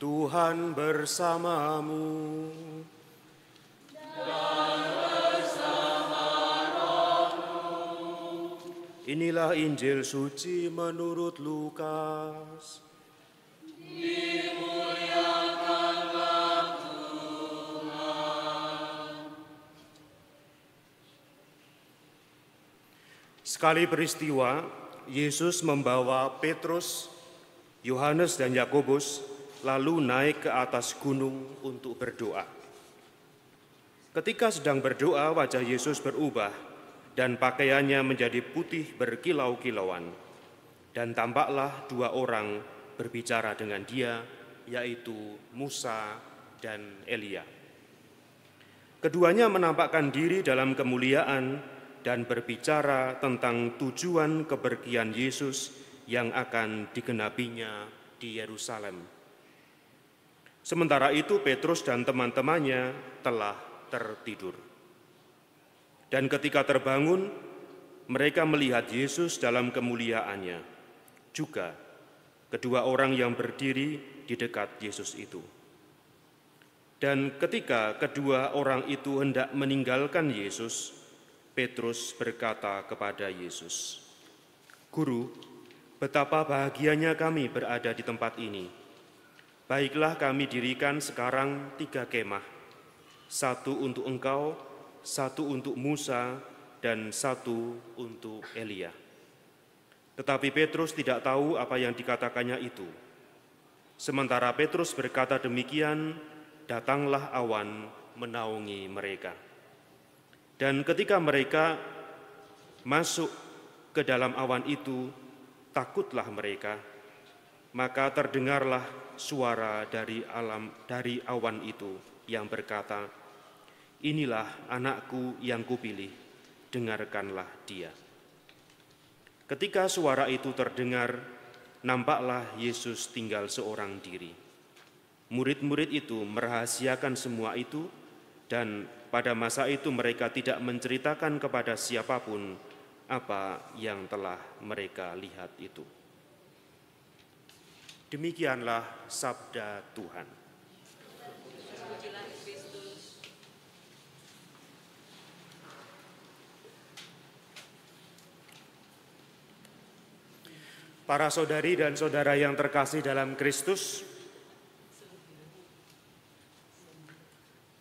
Tuhan bersamamu. Dan bersama rohmu. Inilah Injil suci menurut Lukas. Dimuliakanlah Tuhan. Sekali peristiwa, Yesus membawa Petrus, Yohanes dan Yakobus lalu naik ke atas gunung untuk berdoa. Ketika sedang berdoa, wajah Yesus berubah dan pakaiannya menjadi putih berkilau-kilauan. Dan tampaklah dua orang berbicara dengan dia, yaitu Musa dan Elia. Keduanya menampakkan diri dalam kemuliaan dan berbicara tentang tujuan kepergian Yesus yang akan digenapinya di Yerusalem. Sementara itu Petrus dan teman-temannya telah tertidur. Dan ketika terbangun, mereka melihat Yesus dalam kemuliaannya. Juga kedua orang yang berdiri di dekat Yesus itu. Dan ketika kedua orang itu hendak meninggalkan Yesus, Petrus berkata kepada Yesus, "Guru, betapa bahagianya kami berada di tempat ini. Baiklah kami dirikan sekarang 3 kemah, 1 untuk engkau, 1 untuk Musa, dan 1 untuk Elia." Tetapi Petrus tidak tahu apa yang dikatakannya itu. Sementara Petrus berkata demikian, datanglah awan menaungi mereka. Dan ketika mereka masuk ke dalam awan itu, takutlah mereka. Maka terdengarlah suara dari awan itu yang berkata, "Inilah anakku yang kupilih, dengarkanlah dia." Ketika suara itu terdengar, nampaklah Yesus tinggal seorang diri. Murid-murid itu merahasiakan semua itu, dan pada masa itu mereka tidak menceritakan kepada siapapun apa yang telah mereka lihat itu. Demikianlah sabda Tuhan. Para saudari dan saudara yang terkasih dalam Kristus,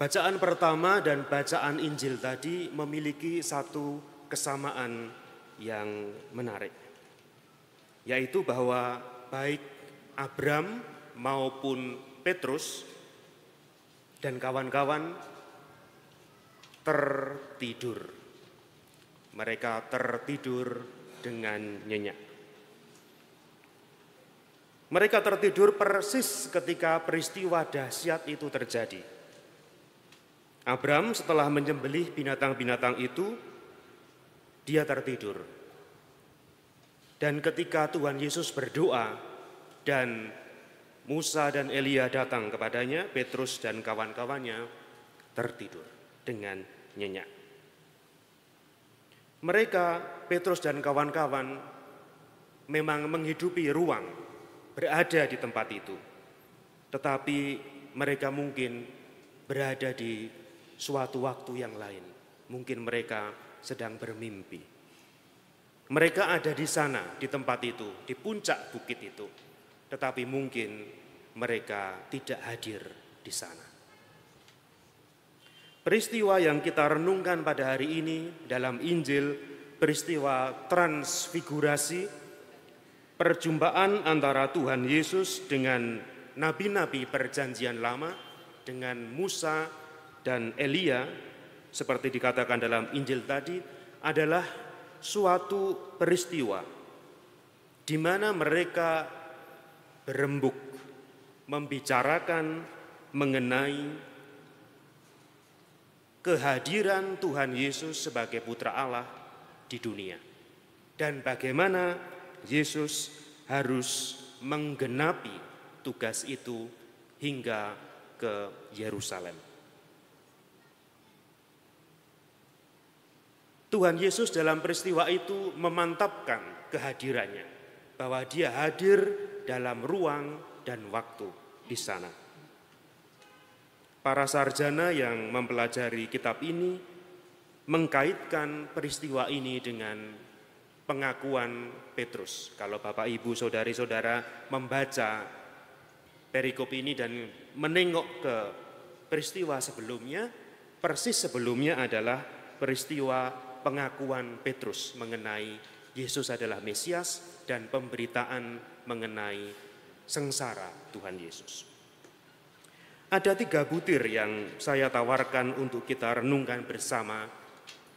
bacaan pertama dan bacaan Injil tadi memiliki satu kesamaan yang menarik, yaitu bahwa baik Abram maupun Petrus dan kawan-kawan tertidur. Mereka tertidur dengan nyenyak. Mereka tertidur persis ketika peristiwa dahsyat itu terjadi. Abram setelah menyembelih binatang-binatang itu, dia tertidur. Dan ketika Tuhan Yesus berdoa dan Musa dan Elia datang kepadanya, Petrus dan kawan-kawannya tertidur dengan nyenyak. Mereka, Petrus dan kawan-kawan, memang menghidupi ruang berada di tempat itu. Tetapi mereka mungkin berada di suatu waktu yang lain. Mungkin mereka sedang bermimpi. Mereka ada di sana, di tempat itu, di puncak bukit itu. Tetapi mungkin mereka tidak hadir di sana. Peristiwa yang kita renungkan pada hari ini dalam Injil, peristiwa transfigurasi, perjumpaan antara Tuhan Yesus dengan nabi-nabi perjanjian lama, dengan Musa dan Elia, seperti dikatakan dalam Injil tadi, adalah suatu peristiwa di mana mereka berembuk membicarakan mengenai kehadiran Tuhan Yesus sebagai Putra Allah di dunia, dan bagaimana Yesus harus menggenapi tugas itu hingga ke Yerusalem. Tuhan Yesus dalam peristiwa itu memantapkan kehadirannya, bahwa dia hadir dalam ruang dan waktu, di sana. Para sarjana yang mempelajari kitab ini mengkaitkan peristiwa ini dengan pengakuan Petrus. Kalau Bapak, Ibu, Saudari-saudara membaca perikop ini dan menengok ke peristiwa sebelumnya, persis sebelumnya adalah peristiwa pengakuan Petrus mengenai Yesus adalah Mesias dan pemberitaan mengenai sengsara Tuhan Yesus. Ada 3 butir yang saya tawarkan untuk kita renungkan bersama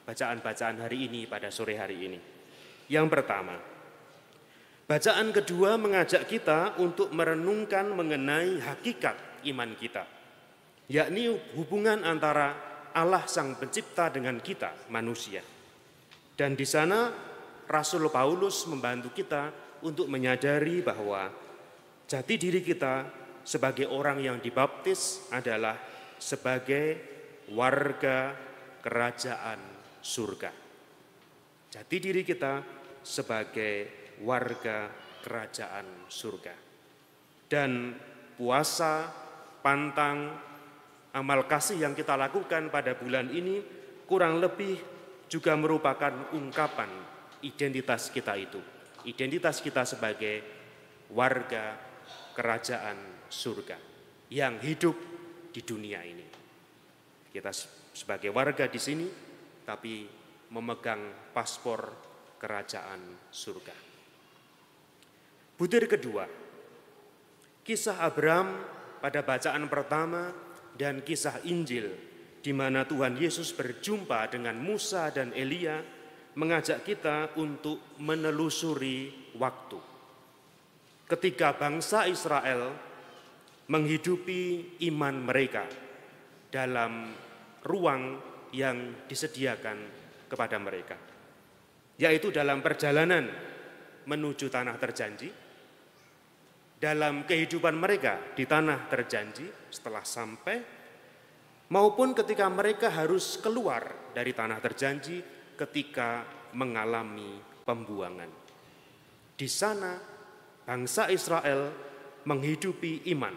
bacaan-bacaan hari ini pada sore hari ini. Yang pertama, bacaan kedua mengajak kita untuk merenungkan mengenai hakikat iman kita, yakni hubungan antara Allah Sang Pencipta dengan kita, manusia. Dan di sana Rasul Paulus membantu kita untuk menyadari bahwa jati diri kita sebagai orang yang dibaptis adalah sebagai warga kerajaan surga. Jati diri kita sebagai warga kerajaan surga. Dan puasa, pantang, amal kasih yang kita lakukan pada bulan ini kurang lebih juga merupakan ungkapan identitas kita itu. Identitas kita sebagai warga kerajaan surga yang hidup di dunia ini. Kita sebagai warga di sini tapi memegang paspor kerajaan surga. Butir kedua, kisah Abraham pada bacaan pertama dan kisah Injil di mana Tuhan Yesus berjumpa dengan Musa dan Elia mengajak kita untuk menelusuri waktu. Ketika bangsa Israel menghidupi iman mereka dalam ruang yang disediakan kepada mereka, yaitu dalam perjalanan menuju tanah terjanji, dalam kehidupan mereka di tanah terjanji setelah sampai, maupun ketika mereka harus keluar dari tanah terjanji ketika mengalami pembuangan. Di sana bangsa Israel menghidupi iman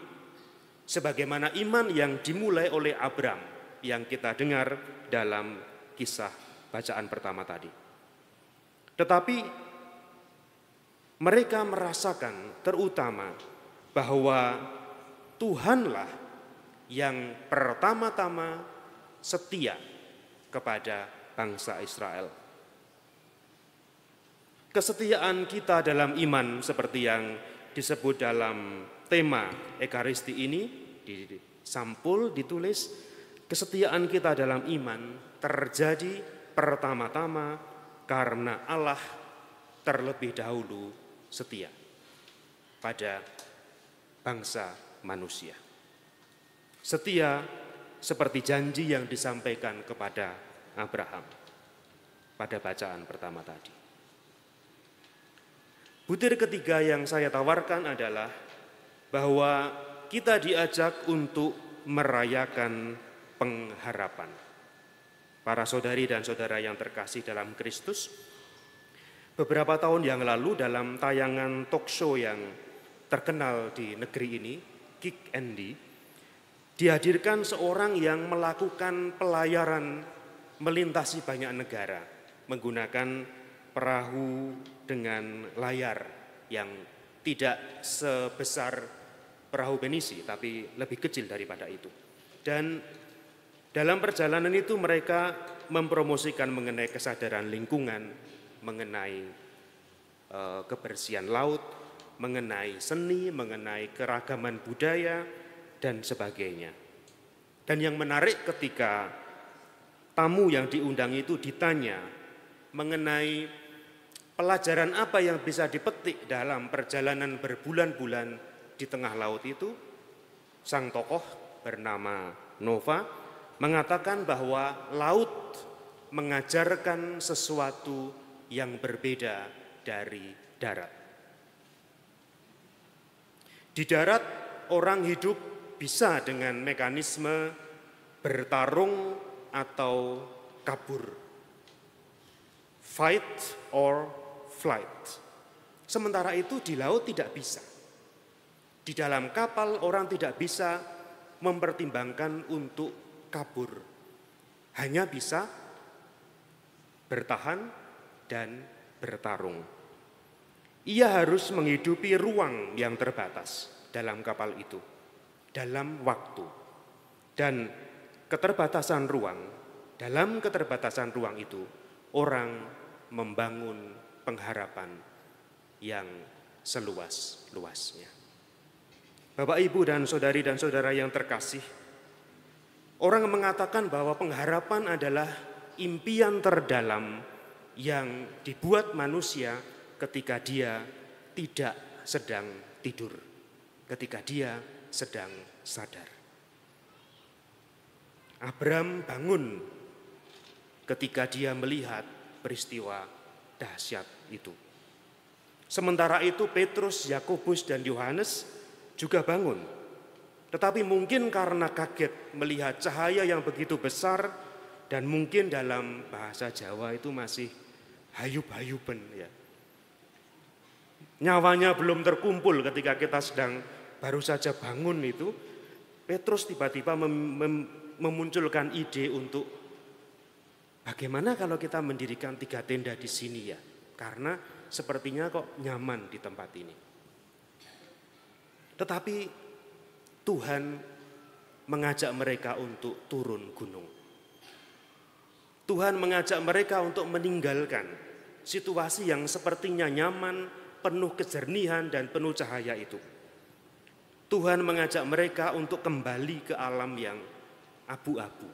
sebagaimana iman yang dimulai oleh Abraham yang kita dengar dalam kisah bacaan pertama tadi. Tetapi mereka merasakan terutama bahwa Tuhanlah yang pertama-tama setia kepada bangsa Israel. Kesetiaan kita dalam iman seperti yang disebut dalam tema Ekaristi ini, di sampul ditulis, kesetiaan kita dalam iman terjadi pertama-tama karena Allah terlebih dahulu setia pada bangsa manusia. Setia seperti janji yang disampaikan kepada Abraham pada bacaan pertama tadi. Butir ketiga yang saya tawarkan adalah bahwa kita diajak untuk merayakan pengharapan. Para saudari dan saudara yang terkasih dalam Kristus, beberapa tahun yang lalu dalam tayangan talk show yang terkenal di negeri ini, Kick Andy, dihadirkan seorang yang melakukan pelayaran melintasi banyak negara menggunakan perahu dengan layar yang tidak sebesar perahu penisi, tapi lebih kecil daripada itu. Dan dalam perjalanan itu mereka mempromosikan mengenai kesadaran lingkungan, mengenai kebersihan laut, mengenai seni, mengenai keragaman budaya, dan sebagainya. Dan yang menarik ketika tamu yang diundang itu ditanya mengenai pelajaran apa yang bisa dipetik dalam perjalanan berbulan-bulan di tengah laut itu, sang tokoh bernama Nova mengatakan bahwa laut mengajarkan sesuatu yang berbeda dari darat. Di darat orang hidup bisa dengan mekanisme bertarung atau kabur, fight or flight. Sementara itu di laut tidak bisa. Di dalam kapal orang tidak bisa mempertimbangkan untuk kabur. Hanya bisa bertahan dan bertarung. Ia harus menghidupi ruang yang terbatas dalam kapal itu, dalam waktu. Dan keterbatasan ruang, dalam keterbatasan ruang itu, orang membangun pengharapan yang seluas-luasnya. Bapak, Ibu, dan saudara yang terkasih, orang mengatakan bahwa pengharapan adalah impian terdalam yang dibuat manusia ketika dia tidak sedang tidur, ketika dia sedang sadar. Abraham bangun ketika dia melihat peristiwa dahsyat itu. Sementara itu Petrus, Yakobus, dan Yohanes juga bangun. Tetapi mungkin karena kaget melihat cahaya yang begitu besar, dan mungkin dalam bahasa Jawa itu masih hayub-hayuben ya. Nyawanya belum terkumpul ketika kita sedang baru saja bangun itu. Petrus tiba-tiba memunculkan ide untuk bagaimana kalau kita mendirikan 3 tenda di sini ya. Karena sepertinya kok nyaman di tempat ini. Tetapi Tuhan mengajak mereka untuk turun gunung. Tuhan mengajak mereka untuk meninggalkan situasi yang sepertinya nyaman, penuh kejernihan dan penuh cahaya itu. Tuhan mengajak mereka untuk kembali ke alam yang abu-abu.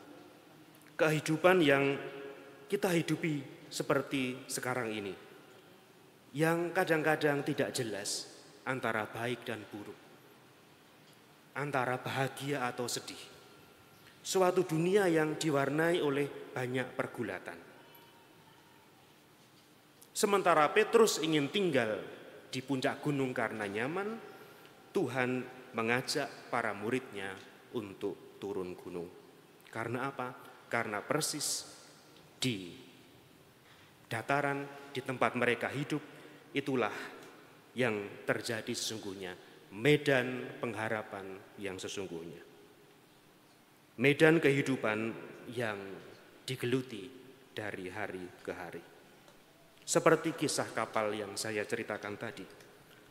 Kehidupan yang kita hidupi seperti sekarang ini. Yang kadang-kadang tidak jelas antara baik dan buruk. Antara bahagia atau sedih. Suatu dunia yang diwarnai oleh banyak pergulatan. Sementara Petrus ingin tinggal di puncak gunung karena nyaman, Tuhan mengajak para muridnya untuk turun gunung. Karena apa? Karena persis di dataran, di tempat mereka hidup, itulah yang terjadi sesungguhnya. Medan pengharapan yang sesungguhnya. Medan kehidupan yang digeluti dari hari ke hari. Seperti kisah kapal yang saya ceritakan tadi.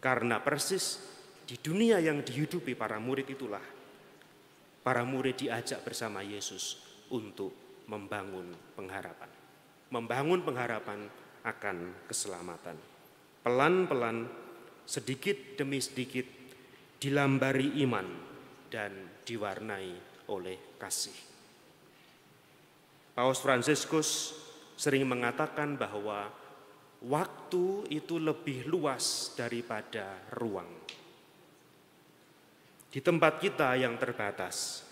Karena persis di dunia yang dihidupi para murid itulah, para murid diajak bersama Yesus untuk membangun pengharapan. Membangun pengharapan akan keselamatan. Pelan-pelan, sedikit demi sedikit, dilambari iman dan diwarnai oleh kasih. Paus Fransiskus sering mengatakan bahwa waktu itu lebih luas daripada ruang. Di tempat kita yang terbatas,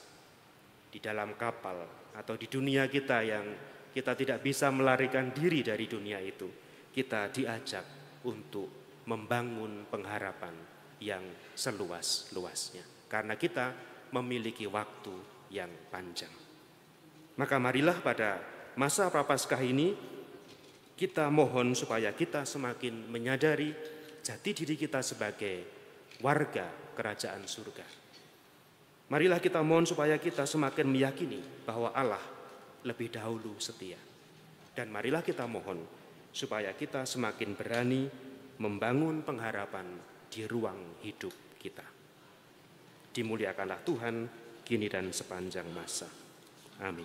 di dalam kapal atau di dunia kita yang kita tidak bisa melarikan diri dari dunia itu, kita diajak untuk membangun pengharapan yang seluas-luasnya. Karena kita memiliki waktu yang panjang. Maka marilah pada masa Prapaskah ini kita mohon supaya kita semakin menyadari jati diri kita sebagai warga kerajaan surga. Marilah kita mohon supaya kita semakin meyakini bahwa Allah lebih dahulu setia. Dan marilah kita mohon supaya kita semakin berani membangun pengharapan di ruang hidup kita. Dimuliakanlah Tuhan kini dan sepanjang masa. Amin.